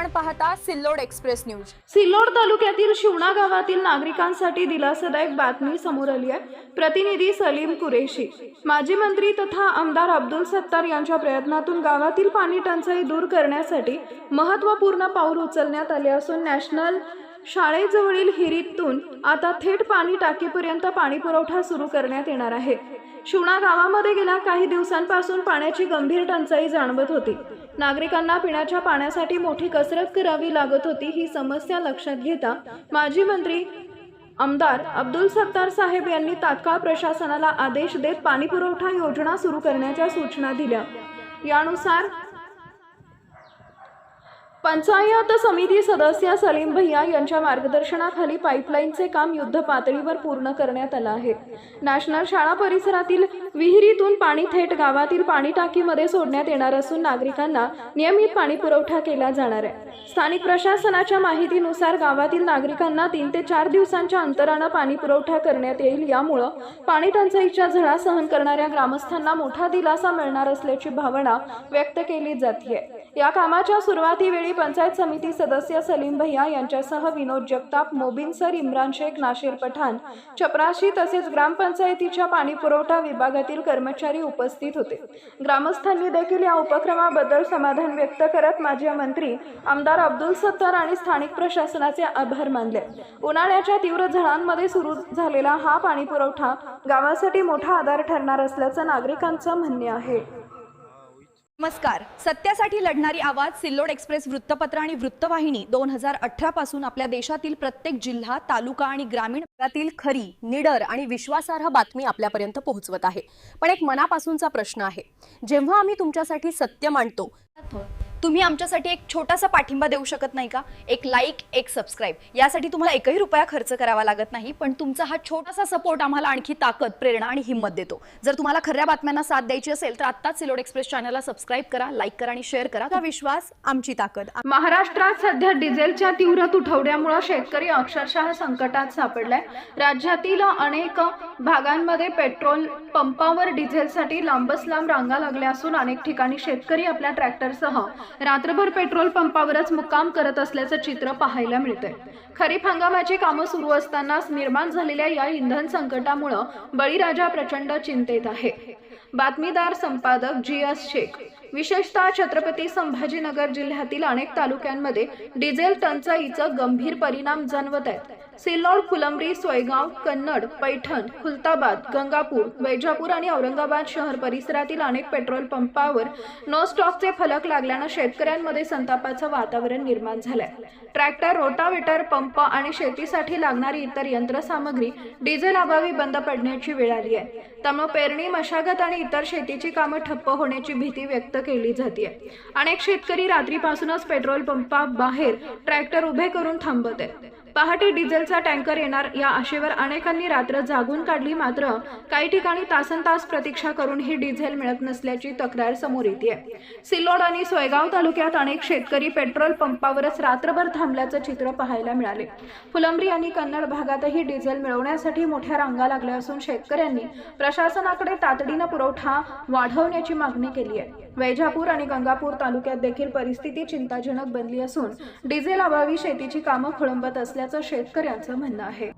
आपण पाहता Sillod express news. Sillod तालुक्यातील शिवणा गावातील नागरिकांसाठी दिलासादायक बातमी समोर आली आहे। प्रतिनिधी सलीम कुरेशी। माजी मंत्री तथा आमदार अब्दुल सत्तार यांच्या प्रयत्नातून गावातील पाणी टंचाई दूर करण्यासाठी महत्त्वपूर्ण पाऊल उचलण्यात आले असून नॅशनल शाळेजवळील हिरीतून आता थेट पाणी टाकीपर्यंत पाणी पुरवठा सुरू करण्यात येणार आहे। शिवणा गावामध्ये गेल्या काही दिवसांपासून पाण्याची गंभीर टंचाई जाणवत होती। नागरिकांना पिण्याच्या पाण्यासाठी मोठी कसरत करावी लागत होती। ही समस्या लक्षात घेता माजी मंत्री आमदार अब्दुल सत्तार साहेब यांनी तात्काळ प्रशासनाला आदेश देत पाणी पुरवठा योजना सुरू करण्याच्या सूचना दिल्या। यानुसार पंचायत समिती सदस्य सलीम भैया यांच्या मार्गदर्शनाखाली पाईपलाईनचे काम युद्ध पातळीवर पूर्ण करण्यात आले आहे। नॅशनल शाळा परिसरातील विहिरीतून पाणी थेट गावातील पाणी टाकीमध्ये सोडण्यात येणार असून नागरिकांना नियमित पाणी पुरवठा केला जाणार आहे। स्थानिक प्रशासनाच्या माहितीनुसार गावातील नागरिकांना 3 ते 4 दिवसांच्या अंतराने पाणी पुरवठा करण्यात येईल। यामुळे पाणी टंचाईच्या झळा सहन करणाऱ्या ग्रामस्थांना मोठा दिलासा मिळणार असल्याची भावना व्यक्त केली जाते। या कामाच्या सुरुवातीवेळी पंचायत समिती सदस्य सलीम भैया यांच्यासह विनोद जगताप, मोबिन सर, इम्रान शेख, नाशिर पठाण, चपराशी तसेच ग्रामपंचायतीच्या पाणी पुरवठा विभागातील कर्मचारी उपस्थित होते। ग्रामस्थांनी देखील या उपक्रमाबद्दल समाधान व्यक्त करत माजी मंत्री आमदार अब्दुल सत्तार आणि स्थानिक प्रशासनाचे आभार मानले। उन्हाळ्याच्या तीव्र झळांमध्ये सुरू झालेला हा पाणी पुरवठा गावासाठी मोठा आधार ठरणार असल्याचं नागरिकांचं म्हणणे आहे। नमस्कार। सत्यासाठी लढणारी आवाज सिल्लोड एक्सप्रेस वृत्तपत्र आणि वृत्तवाहिनी 2018 पासून आपल्या देशातील प्रत्येक जिल्हा, तालुका आणि ग्रामीण भागातील खरी, निडर आणि विश्वासार्ह बातमी आपल्यापर्यंत पोहोचवत आहे। पण एक मनापासूनचा प्रश्न आहे, जेव्हा आम्ही तुमच्यासाठी सत्य मांडतो तुम्ही आमच्यासाठी एक छोटासा पाठिंबा देऊ शकत नाही का? एक लाईक, एक सबस्क्राइब, यासाठी तुम्हाला एकही रुपया खर्च करावा लागत नाही, पण तुमचा हा छोटासा सपोर्ट आम्हाला आणखी ताकद, प्रेरणा आणि हिंमत देतो। जर तुम्हाला खऱ्या बातम्यांना साथ द्यायची असेल तर आत्ताच सिल्लोड एक्सप्रेस चॅनलला सबस्क्राइब करा, लाईक करा आणि शेअर करा। विश्वास आमची ताकद। महाराष्ट्रात सध्या डिझेलच्या तीव्र तुटवड्यामुळे शेतकरी अक्षरशः संकटात सापडलाय। राज्यातील अनेक भागांमध्ये पेट्रोल पंपावर डिझेलसाठी लांबच लांब रांगा लागल्या असून अनेक ठिकाणी शेतकरी आपल्या ट्रॅक्टरसह रात्रभर पेट्रोल पंपावरच मुक्काम करत असल्याचं चित्र पाहायला मिळतंय। खरीप हंगामाची कामं सुरू असतानाच निर्माण झालेल्या या इंधन संकटामुळे बळीराजा प्रचंड चिंतेत आहे। बातमीदार संपादक GS शेख। विशेषतः छत्रपती संभाजीनगर जिल्ह्यातील अनेक तालुक्यांमध्ये डिझेल टंचाईचा गंभीर परिणाम जाणवत आहेत। सिल्लोड, फुलंब्री, सोयगाव, कन्नड, पैठण, खुलताबाद, गंगापूर, वैजापूर आणि औरंगाबाद शहर परिसरातील अनेक पेट्रोल पंपावर नो स्टॉकचे फलक लागल्याने शेतकऱ्यांमध्ये संतापाचं वातावरण निर्माण झालंय। ट्रॅक्टर, रोटावेटर, पंप आणि शेतीसाठी लागणारी इतर यंत्रसामग्री डिझेल अभावी बंद पडण्याची वेळ आली आहे। त्यामुळे पेरणी, मशागत आणि इतर शेतीची कामं ठप्प होण्याची भीती व्यक्त केली जाते। अनेक शेतकरी रात्रीपासूनच पेट्रोल पंपाबाहेर ट्रॅक्टर उभे करून थांबत आहेत। पहाटे डिझेलचा टँकर येणार या आशेवर अनेकांनी रात्र जागून काढली, मात्र काही ठिकाणी तासनतास प्रतीक्षा करूनही डिझेल मिळत नसल्याची तक्रार समोर येते। सिल्लोड आणि सोयगाव तालुक्यात अनेक शेतकरी पेट्रोल पंपावरच रात्रभर थांबल्याचं चित्र पाहायला मिळाले। फुलंब्री आणि कन्नड भागातही डिझेल मिळवण्यासाठी मोठ्या रांगा लागल्या असून शेतकऱ्यांनी प्रशासनाकडे तातडीने पुरवठा वाढवण्याची मागणी केली आहे। वैजापूर आणि गंगापूर तालुक्यात देखील परिस्थिती चिंताजनक बनली असून डिझेल अभावी शेतीची कामं खोळंबत असल्याचं शेतकऱ्यांचं म्हणणं आहे।